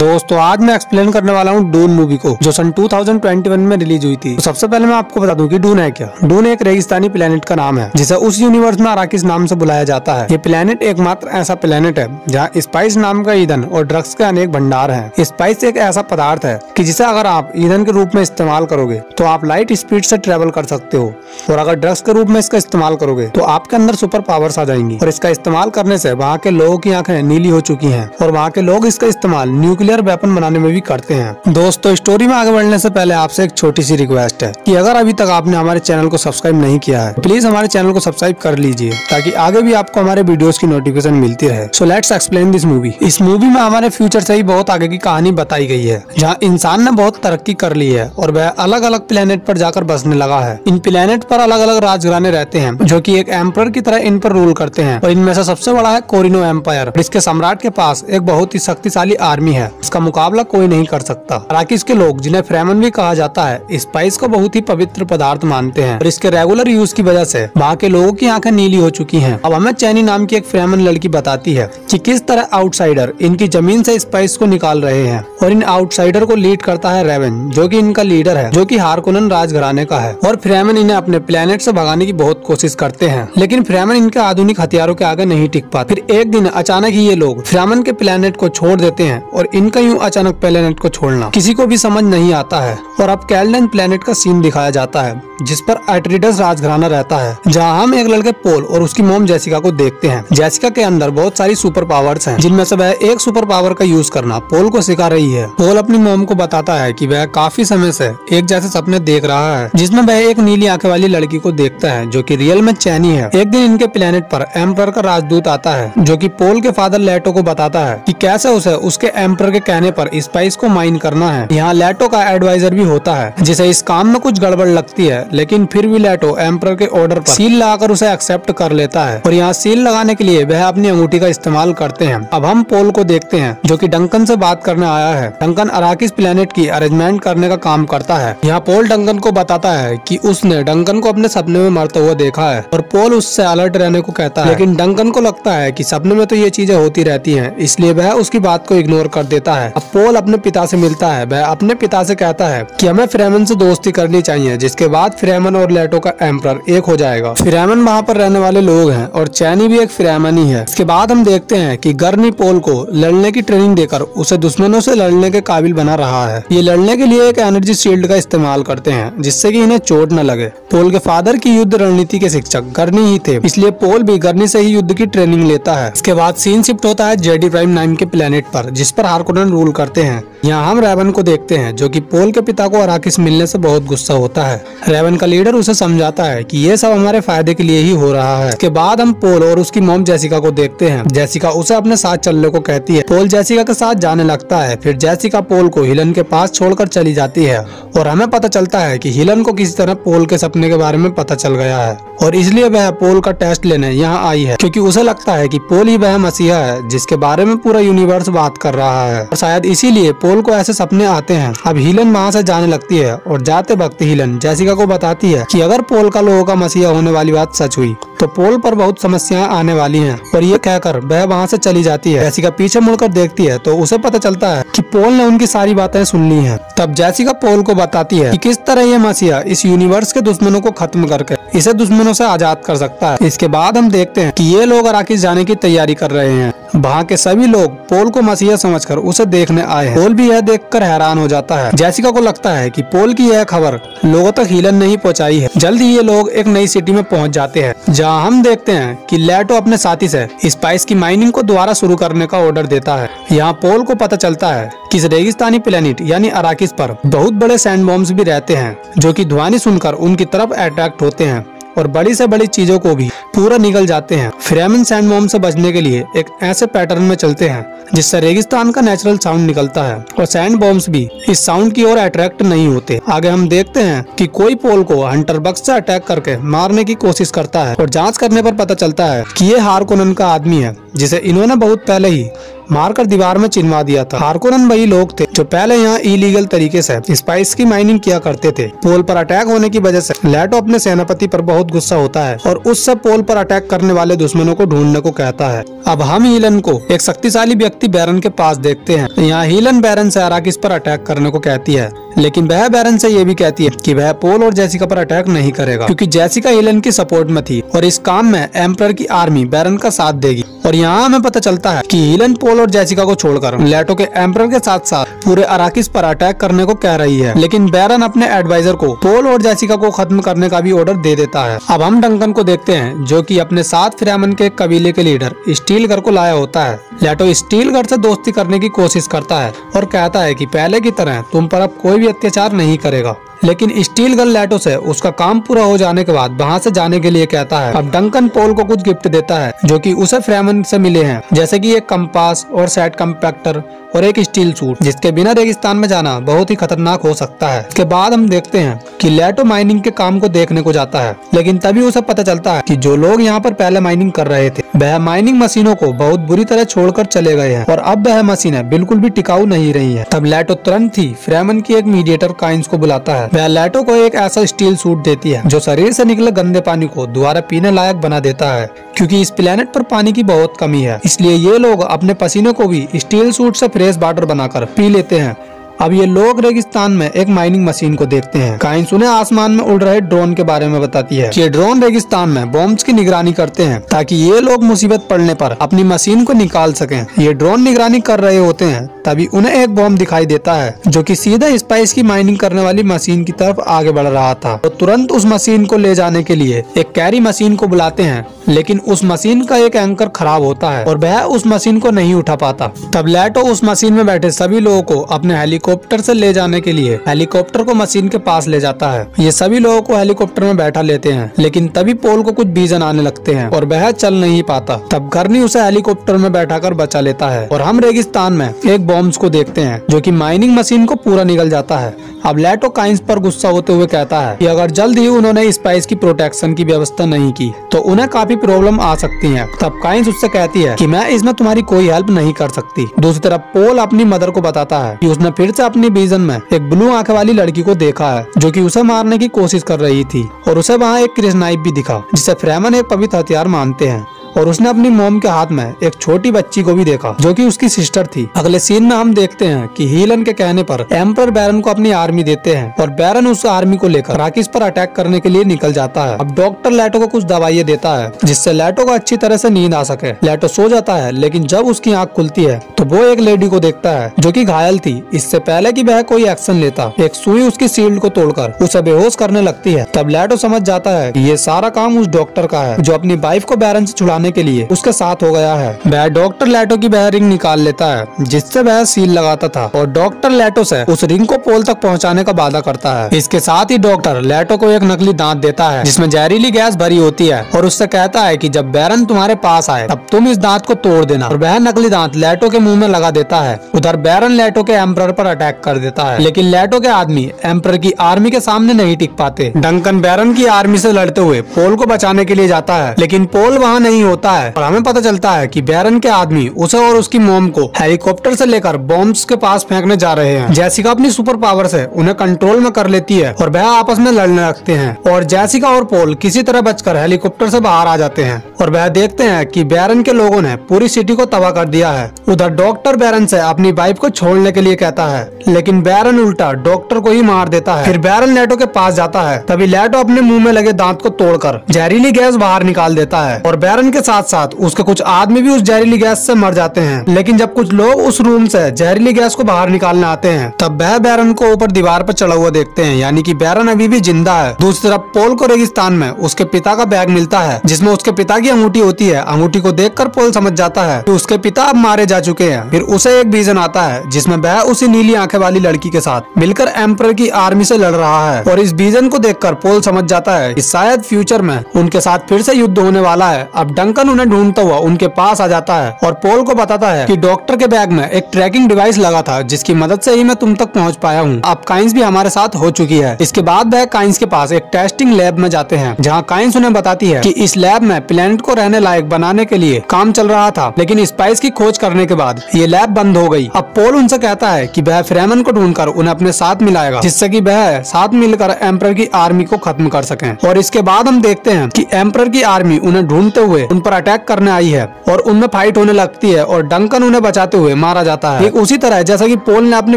दोस्तों आज मैं एक्सप्लेन करने वाला हूँ डून मूवी को, जो सन 2021 में रिलीज हुई थी। तो सबसे पहले मैं आपको बता दूं कि डून है क्या। डून एक रेगिस्तानी प्लेनेट का नाम है, जिसे उस यूनिवर्स में अराकिस नाम से बुलाया जाता है। ये प्लेनेट एकमात्र ऐसा प्लेनेट है जहाँ स्पाइस नाम का ईंधन और ड्रग्स के अनेक भंडार हैं। स्पाइस एक ऐसा पदार्थ है कि जिसे अगर आप ईंधन के रूप में इस्तेमाल करोगे तो आप लाइट स्पीड से ट्रेवल कर सकते हो, और अगर ड्रग्स के रूप में इसका इस्तेमाल करोगे तो आपके अंदर सुपर पावर्स आ जाएंगी। और इसका इस्तेमाल करने से वहाँ के लोगों की आंखें नीली हो चुकी हैं, और वहाँ के लोग इसका इस्तेमाल न्यूक्लियर वेपन बनाने में भी करते हैं। दोस्तों स्टोरी में आगे बढ़ने से पहले आपसे एक छोटी सी रिक्वेस्ट है कि अगर अभी तक आपने हमारे चैनल को सब्सक्राइब नहीं किया है, प्लीज हमारे चैनल को सब्सक्राइब कर लीजिए, ताकि आगे भी आपको हमारे वीडियोस की नोटिफिकेशन मिलती रहे। So let's explain this movie. इस मूवी में हमारे फ्यूचर से ही बहुत आगे की कहानी बताई गई है, जहाँ इंसान ने बहुत तरक्की कर ली है और वह अलग अलग प्लेनेट पर जाकर बसने लगा है। इन प्लेनेट पर अलग अलग राजघराने रहते हैं, जो कि एक एम्परर की तरह इन पर रूल करते हैं, और इनमें से सबसे बड़ा है कोरिनो एम्पायर। इसके सम्राट के पास एक बहुत ही शक्तिशाली आर्मी है, इसका मुकाबला कोई नहीं कर सकता। अराकिस के लोग, जिन्हें फ्रेमन भी कहा जाता है, स्पाइस को बहुत ही पवित्र पदार्थ मानते हैं, और इसके रेगुलर यूज की वजह से वहाँ के लोगों की आंखें नीली हो चुकी हैं। अब हमें चैनी नाम की एक फ्रेमन लड़की बताती है कि किस तरह आउटसाइडर इनकी जमीन से स्पाइस को निकाल रहे हैं, और इन आउटसाइडर को लीड करता है रेवन, जो कि इनका लीडर है, जो कि हार्कोनन राजघराने का है। और फ्रेमन इन्हें अपने प्लेनेट से भगाने की बहुत कोशिश करते हैं, लेकिन फ्रेमन इनके आधुनिक हथियारों के आगे नहीं टिक पाते। फिर एक दिन अचानक ही ये लोग फ्रेमन के प्लेनेट को छोड़ देते हैं, और इनका यूं अचानक प्लेनेट को छोड़ना किसी को भी समझ नहीं आता है। और अब कैल्डेन प्लेनेट का सीन दिखाया जाता है, जिस पर एट्रिडस राजघराना रहता है, जहां हम एक लड़के पोल और उसकी मॉम जेसिका को देखते हैं। जेसिका के अंदर बहुत सारी सुपर पावर्स हैं, जिनमें से वह एक सुपर पावर का यूज करना पोल को सिखा रही है। पोल अपनी मॉम को बताता है कि वह काफी समय से एक जैसे सपने देख रहा है, जिसमें वह एक नीली आंखें वाली लड़की को देखता है, जो कि रियल में चैनी है। एक दिन इनके प्लेनेट पर एम्परर का राजदूत आता है, जो कि पोल के फादर लेटो को बताता है कि कैसे उसे उसके एम्परर के कहने पर स्पाइस को माइन करना है। यहाँ लेटो का एडवाइजर भी होता है, जिसे इस काम में कुछ गड़बड़ लगती है, लेकिन फिर भी लेटो एम्परर के ऑर्डर पर सील लगाकर उसे एक्सेप्ट कर लेता है, और यहाँ सील लगाने के लिए वह अपनी अंगूठी का इस्तेमाल करते हैं। अब हम पोल को देखते हैं, जो कि डंकन से बात करने आया है। डंकन अराकिस प्लेनेट की अरेंजमेंट करने का काम करता है। यहाँ पोल डंकन को बताता है कि उसने डंकन को अपने सपने में मरते हुए देखा है, और पोल उससे अलर्ट रहने को कहता है, लेकिन डंकन को लगता है कि सपने में तो ये चीजें होती रहती हैं, इसलिए वह उसकी बात को इग्नोर कर देता है। अब पोल अपने पिता से मिलता है। वह अपने पिता से कहता है कि हमें फ्रेमन से दोस्ती करनी चाहिए, जिसके बाद फ्रेमन और लेटो का एम्परर एक हो जाएगा। फ्रेमन वहाँ पर रहने वाले लोग हैं, और चैनी भी एक फ्रेमन ही है। इसके बाद हम देखते हैं कि गर्नी पोल को लड़ने की ट्रेनिंग देकर उसे दुश्मनों से लड़ने के काबिल बना रहा है। ये लड़ने के लिए एक एनर्जी शील्ड का इस्तेमाल करते हैं, जिससे कि इन्हें चोट न लगे। पोल के फादर की युद्ध रणनीति के शिक्षक गर्नी ही थे, इसलिए पोल भी गर्नी से ही युद्ध की ट्रेनिंग लेता है। इसके बाद सीन शिफ्ट होता है जेडी प्राइम नाम के प्लेनेट पर, जिस पर हार्कोनन रूल करते हैं। यहाँ हम रेवन को देखते हैं, जो कि पोल के पिता को अराकिस मिलने से बहुत गुस्सा होता है। रेवन का लीडर उसे समझाता है कि ये सब हमारे फायदे के लिए ही हो रहा है। इसके बाद हम पोल और उसकी मॉम जेसिका को देखते हैं। जेसिका उसे अपने साथ चलने को कहती है। पोल जेसिका के साथ जाने लगता है। फिर जेसिका पोल को हिलन के पास छोड़कर चली जाती है, और हमें पता चलता है कि हिलन को किसी तरह पोल के सपने के बारे में पता चल गया है, और इसलिए वह पोल का टेस्ट लेने यहाँ आई है, क्योंकि उसे लगता है कि पोल ही वह मसीहा है जिसके बारे में पूरा यूनिवर्स बात कर रहा है, और शायद इसीलिए पोल को ऐसे सपने आते हैं। अब हिलन वहाँ से जाने लगती है, और जाते वक्त हिलन जेसिका को बताती है कि अगर पोल का लोगों का मसीहा होने वाली बात सच हुई तो पोल पर बहुत समस्याएं आने वाली हैं, और ये कहकर वह वहाँ से चली जाती है। जेसिका पीछे मुड़कर देखती है तो उसे पता चलता है कि पोल ने उनकी सारी बातें सुन ली हैं। तब जेसिका पोल को बताती है कि किस तरह ये मसीहा इस यूनिवर्स के दुश्मनों को खत्म करके इसे दुश्मनों से आजाद कर सकता है। इसके बाद हम देखते हैं कि ये लोग अराकिस जाने की तैयारी कर रहे हैं। वहाँ के सभी लोग पोल को मसीहा समझकर उसे देखने आए हैं। पोल भी यह देखकर हैरान हो जाता है। जेसिका को लगता है कि पोल की यह खबर लोगों तक हिलन नहीं पहुँचाई है। जल्द ही ये लोग एक नई सिटी में पहुँच जाते हैं, जहाँ हम देखते हैं कि लेटो अपने साथी से स्पाइस की माइनिंग को दोबारा शुरू करने का ऑर्डर देता है। यहाँ पोल को पता चलता है कि इस रेगिस्तानी प्लेनेट यानी अराकिस पर बहुत बड़े सैंड बॉम्ब्स भी रहते हैं, जो कि ध्वनि सुनकर उनकी तरफ अट्रैक्ट होते हैं, और बड़ी से बड़ी चीजों को भी पूरा निगल जाते हैं। फ्रेमन सैंड बॉम्ब से बचने के लिए एक ऐसे पैटर्न में चलते हैं जिससे रेगिस्तान का नेचुरल साउंड निकलता है, और सैंड बॉम्ब्स भी इस साउंड की ओर अट्रैक्ट नहीं होते। आगे हम देखते हैं कि कोई पोल को हंटर बक्स से अटैक करके मारने की कोशिश करता है, और जांच करने पर पता चलता है कि ये हार्कोनन का आदमी है, जिसे इन्होंने बहुत पहले ही मारकर दीवार में चिनवा दिया था। हार्कोनन वही लोग थे जो पहले यहाँ इलीगल तरीके से स्पाइस की माइनिंग किया करते थे। पोल पर अटैक होने की वजह से लेटो अपने सेनापति पर बहुत गुस्सा होता है और उससे पोल पर अटैक करने वाले दुश्मनों को ढूंढने को कहता है। अब हम हीलन को एक शक्तिशाली व्यक्ति बैरन के पास देखते हैं। यहाँ हीलन बैरन से अराकिस पर अटैक करने को कहती है, लेकिन वह बैरन से ये भी कहती है कि वह पोल और जेसिका पर अटैक नहीं करेगा क्योंकि जेसिका हीलन की सपोर्ट में थी और इस काम में एम्परर की आर्मी बैरन का साथ देगी। और यहाँ हमें पता चलता है कि हीलन पोल और जेसिका को छोड़कर लेटो के एम्परर के साथ साथ पूरे अराकिस पर अटैक करने को कह रही है, लेकिन बैरन अपने एडवाइजर को पोल और जेसिका को खत्म करने का भी ऑर्डर दे देता है। अब हम डंकन को देखते हैं जो कि अपने साथ फ्रेमन के कबीले के लीडर स्टीलगर को लाया होता है। लेटो स्टीलगर से दोस्ती करने की कोशिश करता है और कहता है कि पहले की तरह तुम पर अब कोई भी अत्याचार नहीं करेगा, लेकिन स्टीलगर लेटो से उसका काम पूरा हो जाने के बाद वहाँ से जाने के लिए कहता है। अब डंकन पोल को कुछ गिफ्ट देता है जो कि उसे फ्रेमन से मिले हैं, जैसे कि एक कंपास और सेट कंपैक्टर और एक स्टील सूट, जिसके बिना रेगिस्तान में जाना बहुत ही खतरनाक हो सकता है। इसके बाद हम देखते हैं कि लेटो माइनिंग के काम को देखने को जाता है, लेकिन तभी उसे पता चलता है कि जो लोग यहाँ पर पहले माइनिंग कर रहे थे वह माइनिंग मशीनों को बहुत बुरी तरह छोड़कर चले गए हैं और अब वह मशीनें बिल्कुल भी टिकाऊ नहीं रही है। तब लेटो तुरंत ही फ्रेमन की एक मीडिएटर काइंस को बुलाता है। वह लेटो को एक ऐसा स्टील सूट देती है जो शरीर से निकले गंदे पानी को दोबारा पीने लायक बना देता है, क्योंकि इस प्लेनेट पर पानी की बहुत कमी है, इसलिए ये लोग अपने पसीने को भी स्टील सूट से फ्रेश वाटर बनाकर पी लेते हैं। अब ये लोग रेगिस्तान में एक माइनिंग मशीन को देखते हैं। काइंस उन्हें आसमान में उड़ रहे ड्रोन के बारे में बताती है कि ये ड्रोन रेगिस्तान में बॉम्ब्स की निगरानी करते हैं ताकि ये लोग मुसीबत पड़ने पर अपनी मशीन को निकाल सकें। ये ड्रोन निगरानी कर रहे होते हैं तभी उन्हें एक बॉम्ब दिखाई देता है जो कि सीधा स्पाइस की माइनिंग करने वाली मशीन की तरफ आगे बढ़ रहा था। तो तुरंत उस मशीन को ले जाने के लिए एक कैरी मशीन को बुलाते हैं, लेकिन उस मशीन का एक एंकर खराब होता है और वह उस मशीन को नहीं उठा पाता। तब लेटो उस मशीन में बैठे सभी लोगों को अपने हेलीकॉप्टर से ले जाने के लिए हेलीकॉप्टर को मशीन के पास ले जाता है। ये सभी लोगों को हेलीकॉप्टर में बैठा लेते हैं, लेकिन तभी पोल को कुछ विजन आने लगते हैं और वह चल नहीं पाता। तब गर्नी उसे हेलीकॉप्टर में बैठाकर बचा लेता है और हम रेगिस्तान में एक बॉम्ब्स को देखते हैं जो कि माइनिंग मशीन को पूरा निगल जाता है। अब लेटो काइंस पर गुस्सा होते हुए कहता है कि अगर जल्द ही उन्होंने स्पाइस की प्रोटेक्शन की व्यवस्था नहीं की तो उन्हें काफी प्रॉब्लम आ सकती है। तब काइंस उससे कहती है कि मैं इसमें तुम्हारी कोई हेल्प नहीं कर सकती। दूसरी तरफ पोल अपनी मदर को बताता है कि उसने फिर से अपनी विजन में एक ब्लू आंखें वाली लड़की को देखा है जो कि उसे मारने की कोशिश कर रही थी और उसे वहाँ एक क्रिस्नाइफ भी दिखा जिसे फ्रेमन एक पवित्र हथियार मानते हैं। और उसने अपनी मॉम के हाथ में एक छोटी बच्ची को भी देखा जो कि उसकी सिस्टर थी। अगले सीन में हम देखते हैं कि हीलन के कहने पर एम्परर बैरन को अपनी आर्मी देते हैं और बैरन उस आर्मी को लेकर अराकिस पर अटैक करने के लिए निकल जाता है। अब डॉक्टर लेटो को कुछ दवाइयाँ देता है जिससे लेटो को अच्छी तरह से नींद आ सके। लेटो सो जाता है, लेकिन जब उसकी आंख खुलती है तो वो एक लेडी को देखता है जो कि घायल थी। इससे पहले कि वह कोई एक्शन लेता, एक सुई उसकी शील्ड को तोड़कर उसे बेहोश करने लगती है। तब लेटो समझ जाता है कि ये सारा काम उस डॉक्टर का है जो अपनी वाइफ को बैरन से छुड़ाने के लिए उसके साथ हो गया है। वह डॉक्टर लेटो की वह रिंग निकाल लेता है जिससे वह सील लगाता था और डॉक्टर लेटो से उस रिंग को पोल तक पहुंचाने का वादा करता है। इसके साथ ही डॉक्टर लेटो को एक नकली दांत देता है जिसमें जहरीली गैस भरी होती है और उससे कहता है कि जब बैरन तुम्हारे पास आए तब तुम इस दांत को तोड़ देना। और वह नकली दांत लेटो के मुंह में लगा देता है। उधर बैरन लेटो के एम्परर पर अटैक कर देता है, लेकिन लेटो के आदमी एम्परर की आर्मी के सामने नहीं टिक पाते। डंकन बैरन की आर्मी से लड़ते हुए पोल को बचाने के लिए जाता है, लेकिन पोल वहाँ नहीं होता है और हमें पता चलता है कि बैरन के आदमी उसे और उसकी मॉम को हेलीकॉप्टर से लेकर बॉम्ब्स के पास फेंकने जा रहे हैं। जेसिका अपनी सुपर पावर से उन्हें कंट्रोल में कर लेती है और वह आपस में लड़ने लगते हैं और जेसिका और पोल किसी तरह बचकर हेलीकॉप्टर से बाहर आ जाते हैं और वह देखते हैं कि बैरन के लोगों ने पूरी सिटी को तबाह कर दिया है। उधर डॉक्टर बैरन से अपनी वाइफ को छोड़ने के लिए कहता है, लेकिन बैरन उल्टा डॉक्टर को ही मार देता है। फिर बैरन लेटो के पास जाता है, तभी लेटो अपने मुंह में लगे दांत को तोड़कर जहरीली गैस बाहर निकाल देता है और बैरन के साथ साथ उसके कुछ आदमी भी उस जहरीली गैस से मर जाते हैं। लेकिन जब कुछ लोग उस रूम से जहरीली गैस को बाहर निकालने आते हैं तब वह बैरन को ऊपर दीवार पर चढ़ा हुआ देखते हैं, यानी कि बैरन अभी भी जिंदा है। दूसरी तरफ पोल को रेगिस्तान में उसके पिता का बैग मिलता है जिसमें उसके पिता की अंगूठी होती है। अंगूठी को देखकर पोल समझ जाता है कि उसके पिता अब मारे जा चुके हैं। फिर उसे एक विजन आता है जिसमें वह उसी नीली आंखें वाली लड़की के साथ मिलकर एम्परर की आर्मी से लड़ रहा है और इस विजन को देखकर पोल समझ जाता है कि शायद फ्यूचर में उनके साथ फिर से युद्ध होने वाला है। अब डंकन उन्हें ढूंढता हुआ उनके पास आ जाता है और पोल को बताता है कि डॉक्टर के बैग में एक ट्रैकिंग डिवाइस लगा था जिसकी मदद से ही मैं तुम तक पहुंच पाया हूं। अब काइंस भी हमारे साथ हो चुकी है। इसके बाद वह काइंस के पास एक टेस्टिंग लैब में जाते हैं जहां काइंस उन्हें बताती है कि इस लैब में प्लेनेट को रहने लायक बनाने के लिए काम चल रहा था, लेकिन स्पाइस की खोज करने के बाद ये लैब बंद हो गई। अब पोल उनसे कहता है कि वह फ्रेमन को ढूंढकर उन्हें अपने साथ मिलाएगा जिससे कि वह साथ मिलकर एम्परर की आर्मी को खत्म कर सकें। और इसके बाद हम देखते हैं कि एम्परर की आर्मी उन्हें ढूंढते हुए उन पर अटैक करने आई है और उनमें फाइट होने लगती है और डंकन उन्हें बचाते हुए मारा जाता है, ठीक उसी तरह जैसा कि पोल ने अपने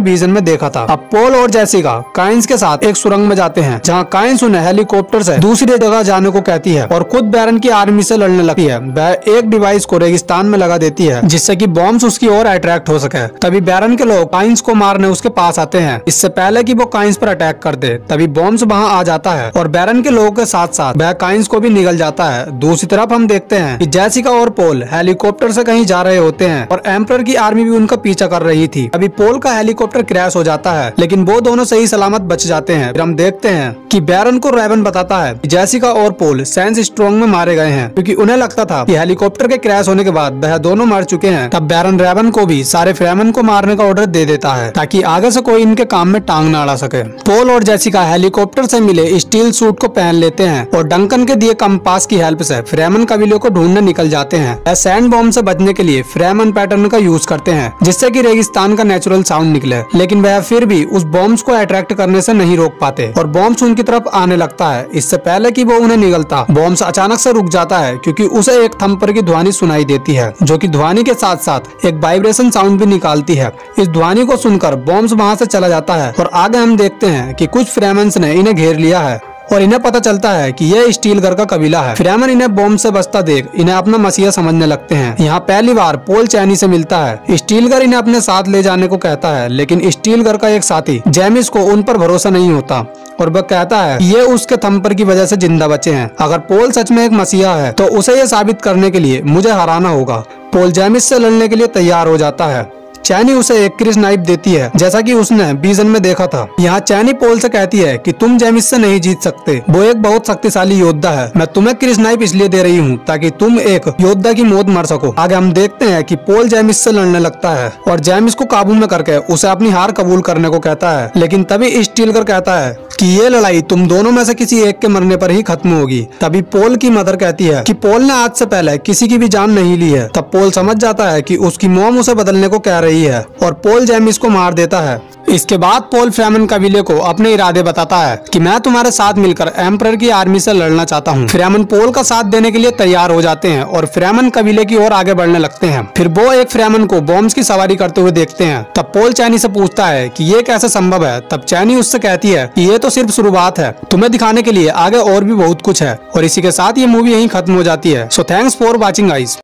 विजन में देखा था। अब पोल और जेसिका काइंस के साथ एक सुरंग में जाते हैं जहां काइंस उन्हें हेलीकॉप्टर से दूसरी जगह जाने को कहती है और खुद बैरन की आर्मी से लड़ने लगती है। वह एक डिवाइस को रेगिस्तान में लगा देती है जिससे कि बॉम्ब्स उसकी ओर अट्रैक्ट हो सके। तभी बैरन के लोग काइंस को मारने उसके पास आते हैं इससे पहले कि वो काइंस पर अटैक कर दे। तभी बॉम्ब्स वहां आ जाता है और बैरन के लोगों के साथ साथ वह काइंस को भी निगल जाता है। दूसरी तरफ हम देखते हैं कि जेसिका और पोल हेलीकॉप्टर से कहीं जा रहे होते हैं और एम्परर की आर्मी भी उनका पीछा कर रही थी। अभी पोल का हेलीकॉप्टर क्रैश हो जाता है लेकिन वो दोनों सही सलामत बच जाते हैं। फिर हम देखते हैं कि बैरन को रेवन बताता है कि जेसिका और पोल सैंड स्ट्रॉन्ग में मारे गए हैं क्योंकि उन्हें लगता था कि हेलीकॉप्टर के क्रैश होने के बाद वह दोनों मर चुके हैं। तब बैरन रेवन को भी सारे फ्रेमन को मारने का ऑर्डर दे देता है ताकि आगे से कोई इनके काम में टांग न अड़ा सके। पोल और जेसिका हेलीकॉप्टर से मिले स्टील सूट को पहन लेते हैं और डंकन के दिए कंपास की हेल्प से फ्रेमन कबीले को ढूंढने निकल जाते हैं। वह सैंड बॉम्ब से बचने के लिए फ्रेमन पैटर्न का यूज करते हैं जिससे कि रेगिस्तान का नेचुरल साउंड निकले, लेकिन वह फिर भी उस बॉम्ब्स को अट्रैक्ट करने से नहीं रोक पाते और बॉम्ब्स उनकी तरफ आने लगता है। इससे पहले कि वो उन्हें निगलता, बॉम्ब्स अचानक से रुक जाता है क्योंकि उसे एक थंपर की ध्वनि सुनाई देती है जो कि ध्वनि के साथ साथ एक वाइब्रेशन साउंड भी निकालती है। इस ध्वनि को सुनकर बॉम्ब्स वहां से चला जाता है और आगे हम देखते हैं कि कुछ फ्रेमन्स ने इन्हें घेर लिया है और इन्हें पता चलता है कि यह स्टीलगर का कबीला है। फ्रेमन इन्हें बॉम्ब से बचता देख इन्हें अपना मसीहा समझने लगते हैं। यहाँ पहली बार पोल चैनी से मिलता है। स्टीलगर इन्हें अपने साथ ले जाने को कहता है लेकिन स्टीलगर का एक साथी जेमिस को उन पर भरोसा नहीं होता और वह कहता है कि ये उसके थंपर की वजह से जिंदा बचे हैं। अगर पोल सच में एक मसीहा है तो उसे ये साबित करने के लिए मुझे हराना होगा। पोल जेमिस से लड़ने के लिए तैयार हो जाता है। चैनी उसे एक क्रिस नाइफ देती है जैसा कि उसने विजन में देखा था। यहाँ चैनी पोल से कहती है कि तुम जेमिस से नहीं जीत सकते, वो एक बहुत शक्तिशाली योद्धा है। मैं तुम्हें क्रिस नाइफ इसलिए दे रही हूँ ताकि तुम एक योद्धा की मौत मर सको। आगे हम देखते हैं कि पोल जेमिस से लड़ने लगता है और जेमिस को काबू में करके उसे अपनी हार कबूल करने को कहता है, लेकिन तभी स्टीलगर कहता है कि ये लड़ाई तुम दोनों में से किसी एक के मरने पर ही खत्म होगी। तभी पोल की मदर कहती है कि पोल ने आज से पहले किसी की भी जान नहीं ली है। तब पोल समझ जाता है कि उसकी मॉम उसे बदलने को कह रही है और पोल जेमिस को मार देता है। इसके बाद पोल फ्रेमन कबीले को अपने इरादे बताता है कि मैं तुम्हारे साथ मिलकर एम्परर की आर्मी से लड़ना चाहता हूँ। फ्रेमन पोल का साथ देने के लिए तैयार हो जाते हैं और फ्रेमन कबीले की ओर आगे बढ़ने लगते हैं। फिर वो एक फ्रेमन को बॉम्ब्स की सवारी करते हुए देखते हैं। तब पोल चैनी से पूछता है कि ये कैसे संभव है। तब चैनी उससे कहती है कि ये तो सिर्फ शुरुआत है, तुम्हें दिखाने के लिए आगे और भी बहुत कुछ है। और इसी के साथ ये मूवी यहीं खत्म हो जाती है। So thanks for watching guys.